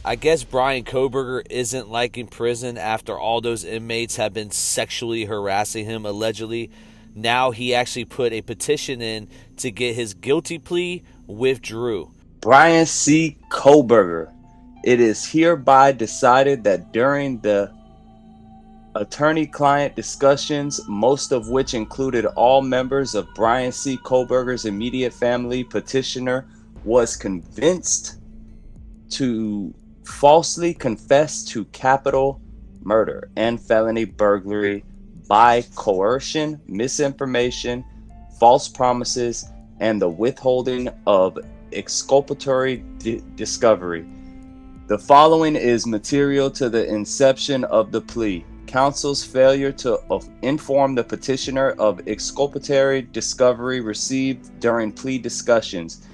I guess Bryan Kohberger isn't liking prison after all those inmates have been sexually harassing him allegedly. Now he actually put a petition in to get his guilty plea withdrew. Bryan C. Kohberger. It is hereby decided that during the attorney-client discussions, most of which included all members of Bryan C. Kohberger's immediate family, petitioner was convinced to falsely confess to capital murder and felony burglary by coercion, misinformation, false promises, and the withholding of exculpatory discovery. The following is material to the inception of the plea. Counsel's failure to inform the petitioner of exculpatory discovery received during plea discussions,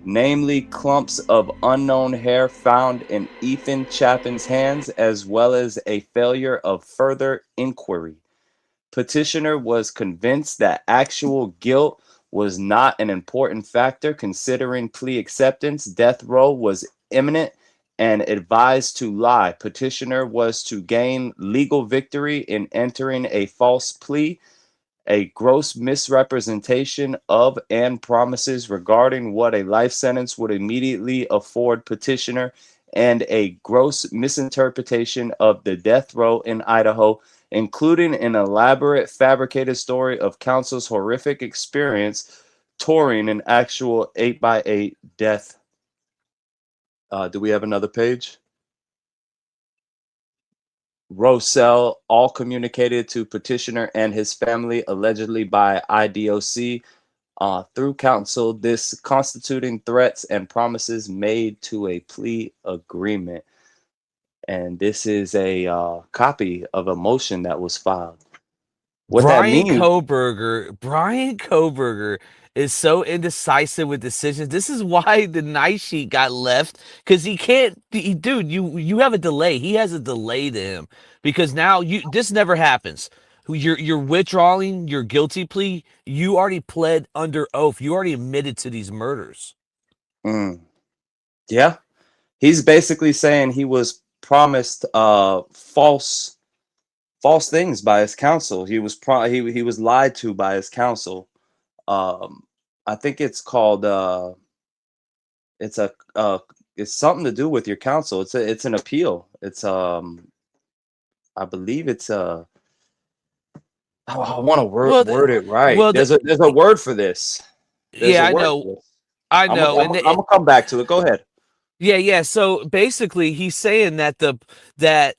namely clumps of unknown hair found in Ethan Chapin's hands, as well as a failure of further inquiry. Petitioner was convinced that actual guilt was not an important factor considering plea acceptance. Death row was imminent and advised to lie. Petitioner was to gain legal victory in entering a false plea, a gross misrepresentation of and promises regarding what a life sentence would immediately afford petitioner, and a gross misinterpretation of the death row in Idaho, including an elaborate fabricated story of counsel's horrific experience touring an actual 8x8 death. Do we have another page? Row cell, all communicated to petitioner and his family allegedly by IDOC through counsel, this constituting threats and promises made to a plea agreement. And this is a copy of a motion that was filed. What that means, Bryan Kohberger is so indecisive with decisions. This is why the night sheet got left, because he can't. Dude, you have a delay. He has a delay to him because now this never happens. You're withdrawing your guilty plea. You already pled under oath. You already admitted to these murders. yeah, he's basically saying he was promised false things by his counsel. He was lied to by his counsel. I think it's called it's a it's something to do with your counsel. It's an appeal. It's I believe it's I want to word it right. well, There's a word for this. There's a yeah, I word know, for this. I I'm know, gonna I'm gonna come back to it. Go ahead. yeah. So basically, he's saying that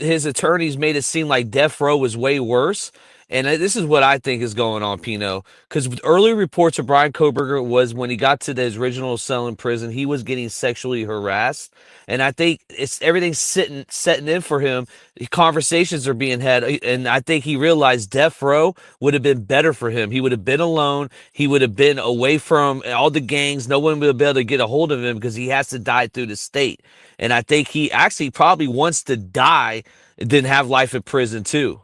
his attorneys made it seem like death row was way worse, and this is what I think is going on, Pino. Because early reports of Bryan Kohberger was when he got to his original cell in prison, he was getting sexually harassed, and I think it's everything's setting in for him. Conversations are being had, and I think he realized death row would have been better for him. He would have been alone. He would have been away from all the gangs. No one would be able to get a hold of him because he has to die through the state. And I think he actually probably wants to die than have life in prison too.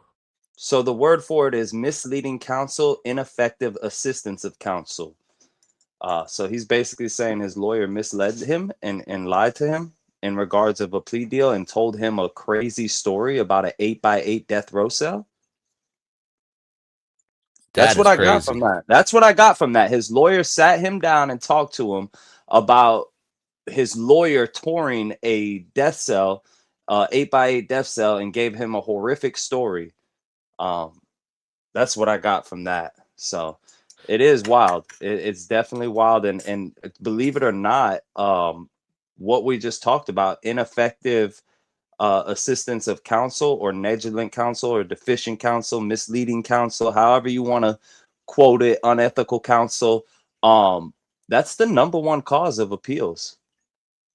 So the word for it is misleading counsel, ineffective assistance of counsel. So he's basically saying his lawyer misled him and lied to him in regards of a plea deal and told him a crazy story about an 8x8 death row cell. That's That what is I got from crazy. that. That's what I got from that. His lawyer sat him down and talked to him about his lawyer touring a death cell, 8x8 death cell, and gave him a horrific story. Um, that's what I got from that. So it is wild. It's definitely wild, and believe it or not, what we just talked about, ineffective assistance of counsel, or negligent counsel, or deficient counsel, misleading counsel, however you want to quote it, unethical counsel. That's the number one cause of appeals.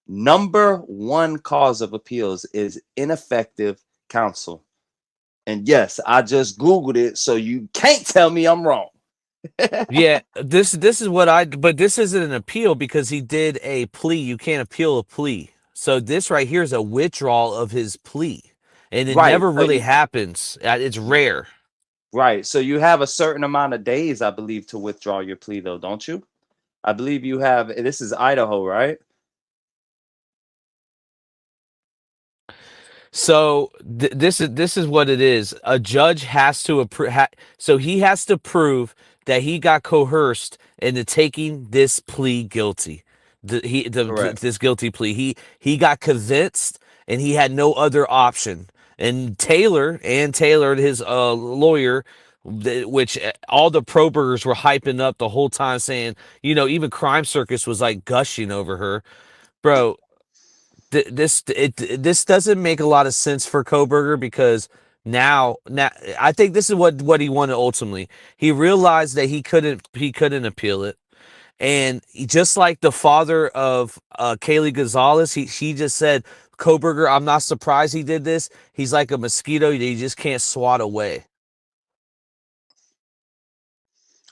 Number one cause of appeals is ineffective counsel. And yes, I just Googled it, so you can't tell me I'm wrong. Yeah, this is what but this isn't an appeal because he did a plea. You can't appeal a plea. So this right here is a withdrawal of his plea. And it Right. never really happens. It's rare. Right. So you have a certain amount of days, I believe, to withdraw your plea, though, don't you? I believe you have. This is Idaho, right? So this is what it is. A judge has to so he has to prove that he got coerced into taking this plea guilty. Correct. This guilty plea. He got convinced and he had no other option. And Taylor, his lawyer, which all the Probergers were hyping up the whole time, saying, even Crime Circus was like gushing over her, bro. This doesn't make a lot of sense for Kohberger because now I think this is what he wanted ultimately. He realized that he couldn't appeal it, and just like the father of Kaylee Gonzalez, he just said, Kohberger, I'm not surprised he did this. He's like a mosquito that you just can't swat away.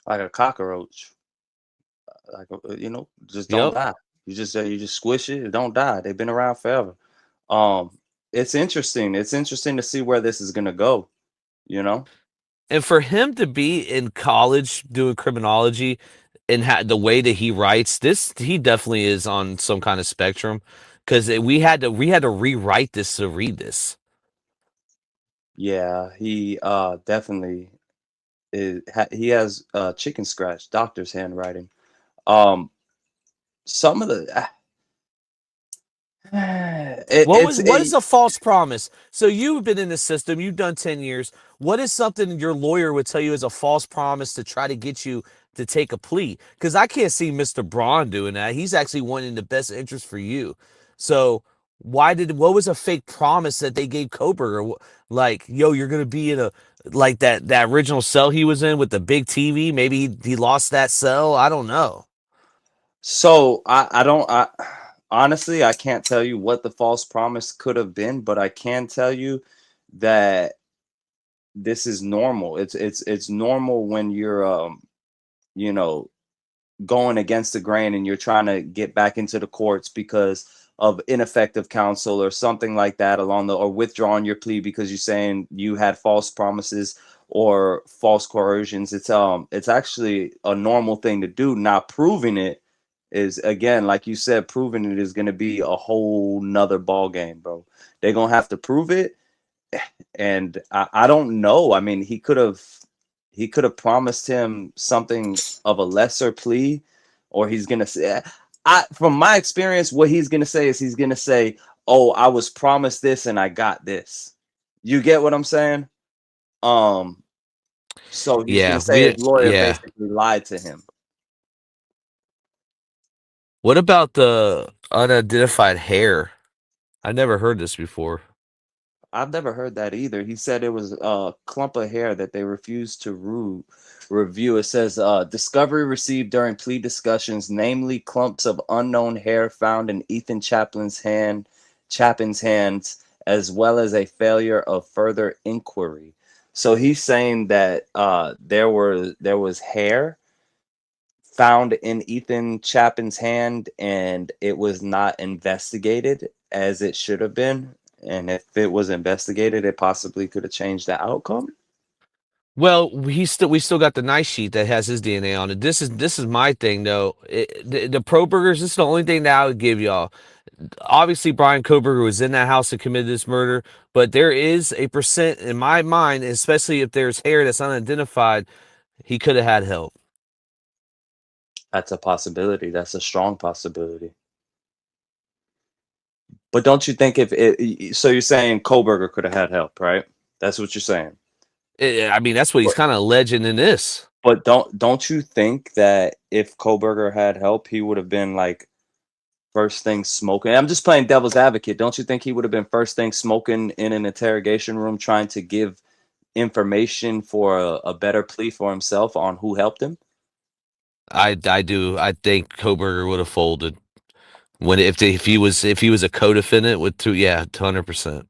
Like a cockroach. Just don't Yep. die. You just squish it don't die. They've been around forever. um it's interesting to see where this is going to go, you know. And for him to be in college doing criminology and the way that he writes this, he definitely is on some kind of spectrum because we had to rewrite this to read this. Yeah, he definitely he has chicken scratch doctor's handwriting. um some of the What is a false promise? So you've been in the system, you've done 10 years. What is something your lawyer would tell you is a false promise to try to get you to take a plea? Because I can't see Mr. Braun doing that. He's actually wanting the best interest for you. So what was a fake promise that they gave Koberger? Like, yo, you're gonna be in a like that original cell he was in with the big TV. Maybe he lost that cell. I don't know. So I don't I honestly I can't tell you what the false promise could have been, but I can tell you that this is normal. It's normal when you're you know going against the grain and you're trying to get back into the courts because of ineffective counsel or something like that along the or withdrawing your plea because you're saying you had false promises or false coercions. It's actually a normal thing to do. Not proving it is, again, like you said, proving it is going to be a whole nother ball game, bro. They're going to have to prove it, and I don't know. I mean, he could have promised him something of a lesser plea, or he's gonna say, from my experience, what he's gonna say is he's gonna say, "Oh, I was promised this and I got this." You get what I'm saying? Um, so he's gonna Yeah, say his lawyer yeah. basically lied to him. What about the unidentified hair? I never heard this before. I've never heard that either. He said it was a clump of hair that they refused to review. It says discovery received during plea discussions, namely clumps of unknown hair found in Ethan Chapin's hands, as well as a failure of further inquiry. So he's saying that there was hair found in Ethan Chapin's hand, and it was not investigated as it should have been. And if it was investigated, it possibly could have changed the outcome. Well, we still got the nice sheet that has his DNA on it. This is my thing though. The Pro Burgers. This is the only thing that I would give y'all. Obviously, Bryan Kohberger was in that house and committed this murder, but there is a percent in my mind, especially if there's hair that's unidentified, he could have had help. That's a possibility. That's a strong possibility. But don't you think if it, so you're saying Koberger could have had help, right? That's what you're saying. I mean, that's what he's But kind of alleging in this. but don't you think that if Koberger had help, he would have been like first thing smoking? I'm just playing devil's advocate. Don't you think he would have been first thing smoking in an interrogation room trying to give information for a better plea for himself on who helped him? I do. I think Kohberger would have folded when if he was a co-defendant with two. Yeah, 100%.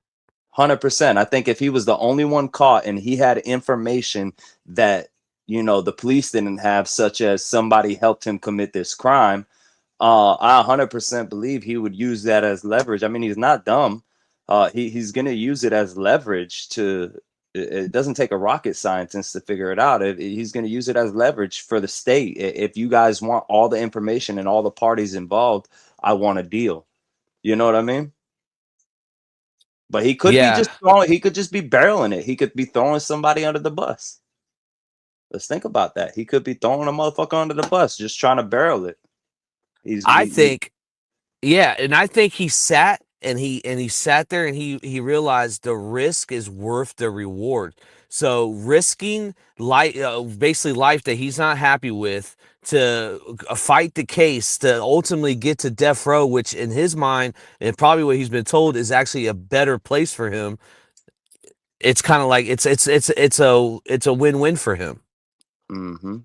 100%. I think if he was the only one caught and he had information that, the police didn't have, such as somebody helped him commit this crime, I 100% believe he would use that as leverage. I mean, he's not dumb. He's going to use it as leverage to. It doesn't take a rocket scientist to figure it out. He's going to use it as leverage for the state. If you guys want all the information and all the parties involved, I want a deal. You know what I mean? But he could be Yeah, just throwing. He could just be barreling it. He could be throwing somebody under the bus. Let's think about that. He could be throwing a motherfucker under the bus, just trying to barrel it. He's I he, think Yeah, and I think he sat there and he realized the risk is worth the reward. So risking life, basically life that he's not happy with, to fight the case to ultimately get to death row, which in his mind and probably what he's been told is actually a better place for him. It's kind of like it's a win-win for him. hmm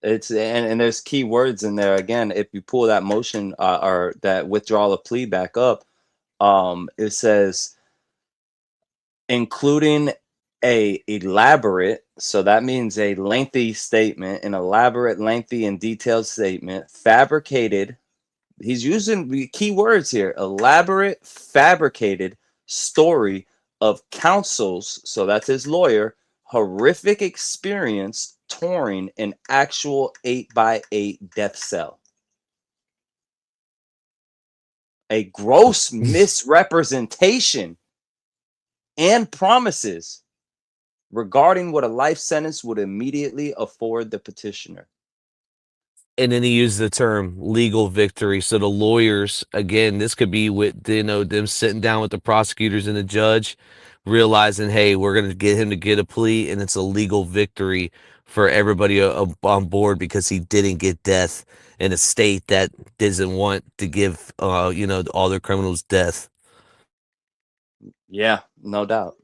It's and there's key words in there again. If you pull that motion or that withdrawal of plea back up, it says including a elaborate, so that means a lengthy statement, an elaborate, lengthy, and detailed statement, fabricated. He's using the key words here: elaborate, fabricated story of counsel's, so that's his lawyer, horrific experience touring an actual 8x8 death cell. A gross misrepresentation and promises regarding what a life sentence would immediately afford the petitioner. And then he used the term legal victory. So the lawyers, again, this could be with them sitting down with the prosecutors and the judge, realizing, hey, we're going to get him to get a plea, and it's a legal victory for everybody on board because he didn't get death in a state that doesn't want to give all their criminals death. Yeah, no doubt.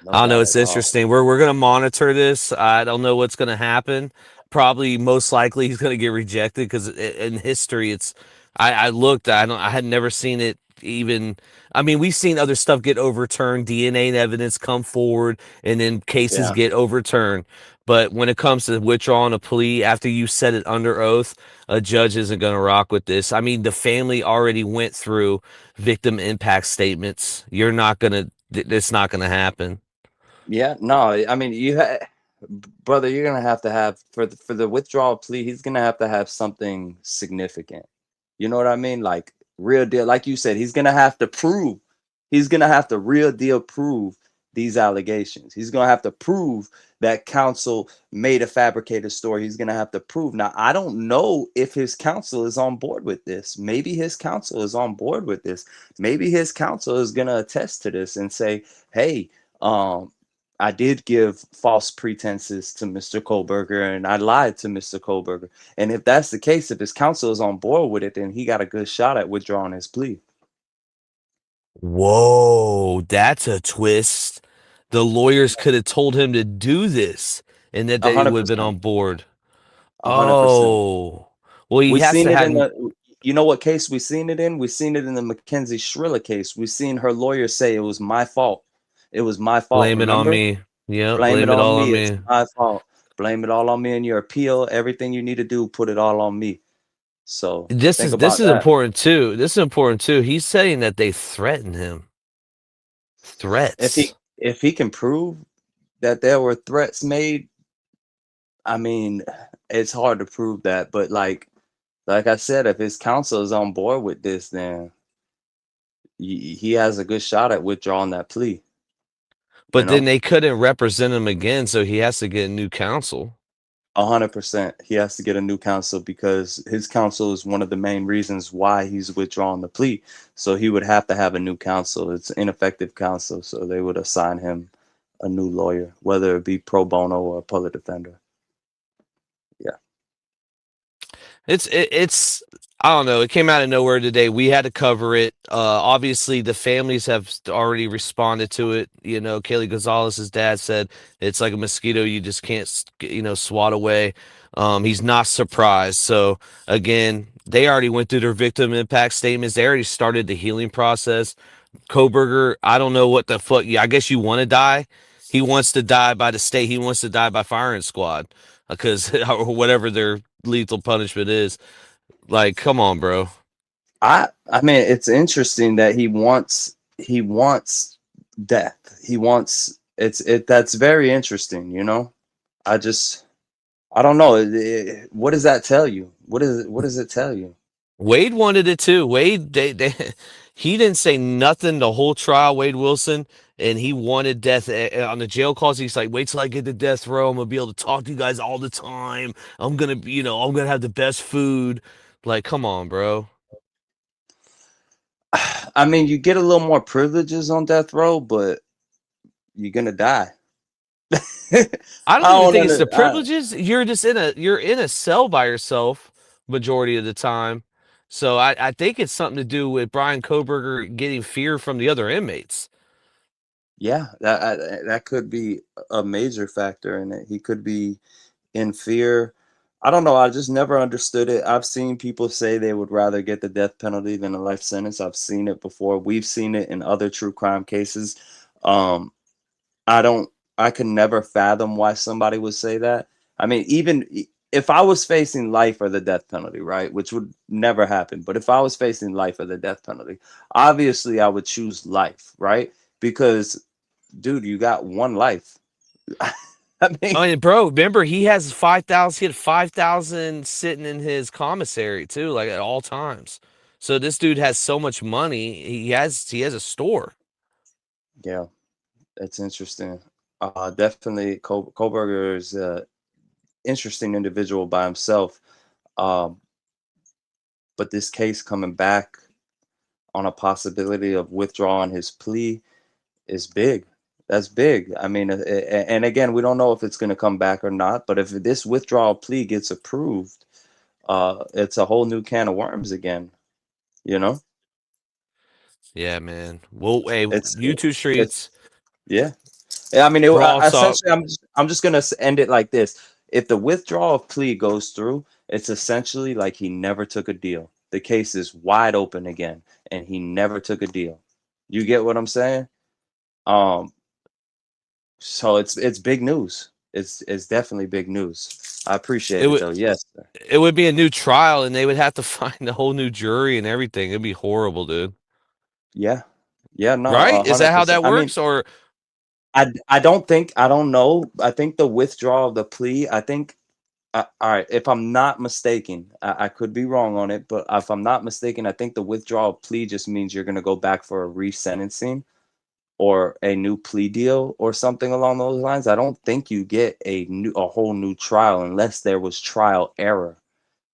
No I don't know. doubt It's at all. interesting. We're gonna monitor this. I don't know what's gonna happen. Probably, most likely, he's gonna get rejected because in history, it's. I looked. I had never seen it even. I mean, we've seen other stuff get overturned, DNA evidence come forward, and then cases Yeah. get overturned. But when it comes to withdrawing a plea after you said it under oath, a judge isn't going to rock with this. I mean, the family already went through victim impact statements. You're not going to. It's not going to happen. Yeah, no, I mean, brother, you're gonna have to have for the withdrawal plea. He's gonna have to have something significant. You know what I mean? Like real deal. Like you said, he's gonna have to prove. He's gonna have to real deal prove these allegations. He's gonna have to prove that counsel made a fabricated story. He's gonna have to prove. Now, I don't know if his counsel is on board with this. Maybe his counsel is on board with this. Maybe his counsel is gonna attest to this and say, "Hey, um." I did give false pretenses to Mr. Kohberger and I lied to Mr. Kohberger. And if that's the case, if his counsel is on board with it, then he got a good shot at withdrawing his plea. Whoa, that's a twist. The lawyers could have told him to do this and that A they hundred would have been percent. on board. 100%. Oh, well, he We has seen to it have. in the, you know what case we seen it in? We seen it in the Mackenzie Shrilla case. We seen her lawyer say it was my fault. It was my fault. Blame it on Remember? me. Yep, Blame it blame it on all on me. It's me. my fault. Blame it all on me in your appeal. Everything you need to do, put it all on me. So This think is this about is that. important too. This is important too. He's saying that they threatened him. If Threats. he can prove that there were threats made, I mean, it's hard to prove that, but like I said, if his counsel is on board with this, then he has a good shot at withdrawing that plea, you But then know? they couldn't represent him again, so he has to get a new counsel. 100%. He has to get a new counsel because his counsel is one of the main reasons why he's withdrawing the plea. So he would have to have a new counsel. It's ineffective counsel, so they would assign him a new lawyer, whether it be pro bono or a public defender. Yeah. It's I don't know. It came out of nowhere today. We had to cover it. Obviously, the families have already responded to it. Kaylee Gonzalez's dad said it's like a mosquito. You just can't, swat away. He's not surprised. So again, they already went through their victim impact statements. They already started the healing process. Kohberger, I don't know what the fuck. Yeah, I guess you want to die. He wants to die by the state. He wants to die by firing squad because or whatever their lethal punishment is. Like, come on, bro. I mean, it's interesting that he wants death. He wants that's very interesting, you know? I just I don't know. What does that tell you? What does it tell you? Wade wanted it too. Wade, He didn't say nothing the whole trial, Wade Wilson, and he wanted death on the jail calls. He's like, wait till I get to death row. I'm gonna be able to talk to you guys all the time. I'm gonna, I'm gonna have the best food. Like, come on, bro. I mean, you get a little more privileges on death row, but you're gonna die. I I don't even don't think it's the know. privileges. You're in a cell by yourself majority of the time. So I think it's something to do with Bryan Kohberger getting fear from the other inmates. Yeah, that could be a major factor in it. He could be in fear. I don't know. I just never understood it. I've seen people say they would rather get the death penalty than a life sentence. I've seen it before. We've seen it in other true crime cases. Um, I don't. I can never fathom why somebody would say that. I mean, if I was facing life or the death penalty, right, which would never happen, but if I was facing life or the death penalty, obviously I would choose life, right? Because, dude, you got one life. I mean, I mean, bro, remember he has 5,000. He had 5,000 sitting in his commissary too, like at all times. So this dude has so much money. He has a store. yeah, it's interesting. Definitely, Koberger is an interesting individual by himself. Um, but this case coming back on a possibility of withdrawing his plea is big. That's big. I mean, and again, we don't know if it's going to come back or not. But if this withdrawal plea gets approved, it's a whole new can of worms again. You know, Yeah, man. Well, hey, it's YouTube it's streets, yeah. Yeah, I mean, raw talk. essentially, I'm just gonna end it like this. If the withdrawal of plea goes through, it's essentially like he never took a deal. The case is wide open again, and he never took a deal. You get what I'm saying? Um, so it's big news. It's definitely big news. I It appreciate it would though. Yes, sir. it would be a new trial, and they would have to find a whole new jury and everything. It'd be horrible, dude. Yeah, yeah, no, Right? Is that how 100%. that I mean, works? Or I don't know. I think the withdrawal of the plea. All right, if I'm not mistaken, I could be wrong on it, but if I'm not mistaken, I think the withdrawal plea just means you're going to go back for a resentencing or a new plea deal or something along those lines. I don't think you get a whole new trial unless there was trial error.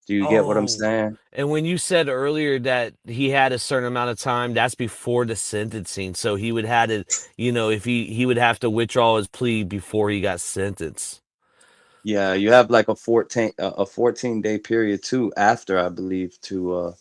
Do you get what I'm oh, saying? and when you said earlier that he had a certain amount of time, that's before the sentencing. So he would have to, if he would have to withdraw his plea before he got sentenced, Yeah, you have like a 14-day period too after, I believe, to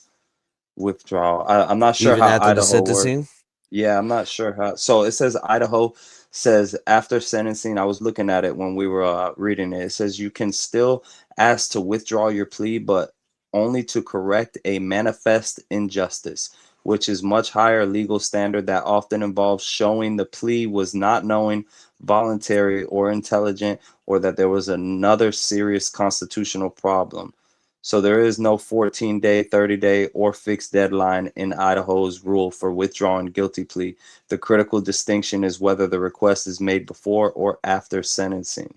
withdraw. I'm not sure even how after the Idaho works. sentencing. Yeah, I'm not sure how. So it says Idaho says after sentencing, I was looking at it when we were reading it. It says you can still ask to withdraw your plea, but only to correct a manifest injustice, which is much higher legal standard that often involves showing the plea was not knowing, voluntary, or intelligent, or that there was another serious constitutional problem. So there is no 14-day, 30-day, or fixed deadline in Idaho's rule for withdrawing guilty plea. The critical distinction is whether the request is made before or after sentencing.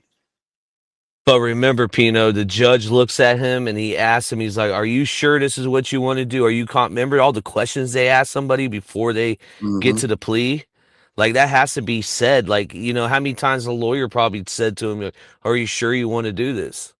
But remember, Pino, the judge looks at him and he asks him, he's like, "Are you sure this is what you want to do? Are you remember all the questions they ask somebody before they get Hmm. to the plea? Like that has to be said. Like, how many times a lawyer probably said to him, like, "Are you sure you want to do this?"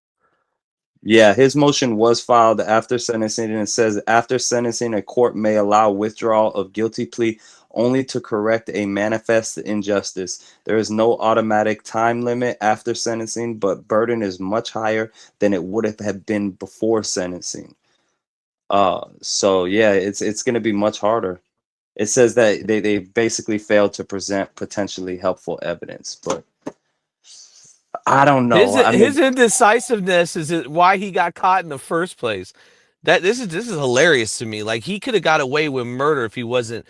Yeah, his motion was filed after sentencing, and it says after sentencing, a court may allow withdrawal of guilty plea only to correct a manifest injustice. There is no automatic time limit after sentencing, but burden is much higher than it would have been before sentencing. So yeah, it's going to be much harder. It says that they basically failed to present potentially helpful evidence, but I don't His know. I his mean, indecisiveness is why he got caught in the first place. That this is hilarious to me. Like he could have got away with murder if he wasn't.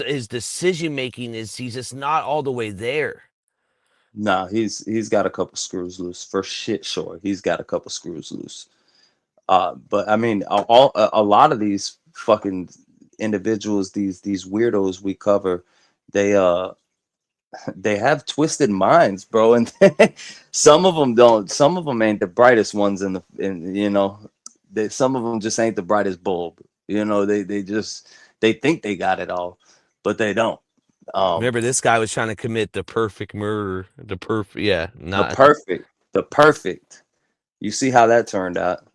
His decision making is he's just not all the way there. nah, he's got a couple screws loose for shit. Sure, he's got a couple screws loose. But I mean, a lot of these fucking individuals, these weirdos we cover, they they have twisted minds, bro, and some of them don't. Some of them ain't the brightest ones in some of them just ain't the brightest bulb. They just they think they got it all, but they don't. Um, Remember, this guy was trying to commit the perfect murder. The perfect, yeah, the not, perfect, the perfect. You see how that turned out.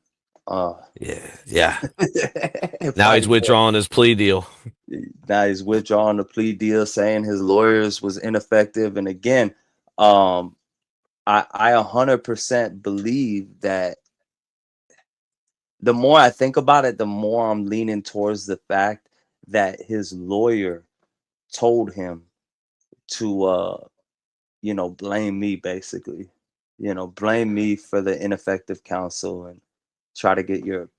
Uh, yeah, yeah. Now he's fighting for withdrawing his plea deal. now he's withdrawing the plea deal, saying his lawyers was ineffective. And again, um, I 100% believe that the more I think about it, the more I'm leaning towards the fact that his lawyer told him to blame me, basically, blame me for the ineffective counsel and try to get your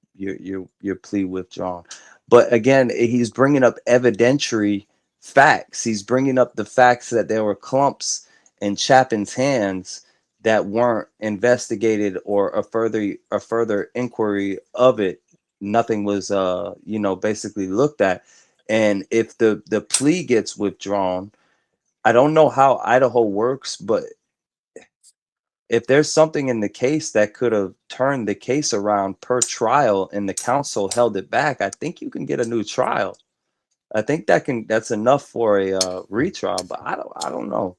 plea withdrawn. But again, he's bringing up evidentiary facts. He's bringing up the facts that there were clumps in Chapin's hands that weren't investigated, or a further inquiry of it. Nothing was basically looked at. And if the plea gets withdrawn, I don't know how Idaho works, but if there's something in the case that could have turned the case around per trial and the council held it back, I think you can get a new trial. I think that's enough for a retrial, but I don't know.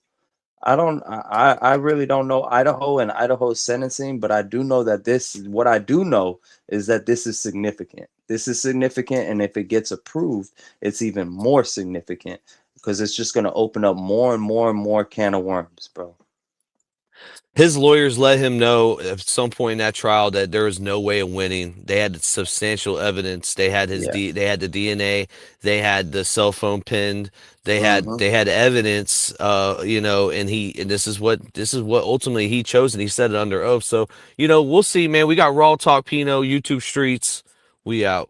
I really don't know Idaho and Idaho's sentencing, but I do know that what I do know is that this is significant. This is significant, and if it gets approved, it's even more significant because it's just going to open up more and more and more can of worms, bro. His lawyers let him know at some point in that trial that there was no way of winning. They had substantial evidence. They had Yeah. they had the DNA, they had the cell phone pinned, Hmm. they had evidence, and this is what ultimately he chose, and he said it under oath. So, we'll see, man. We got Raw Talk Pino, YouTube streets. We out.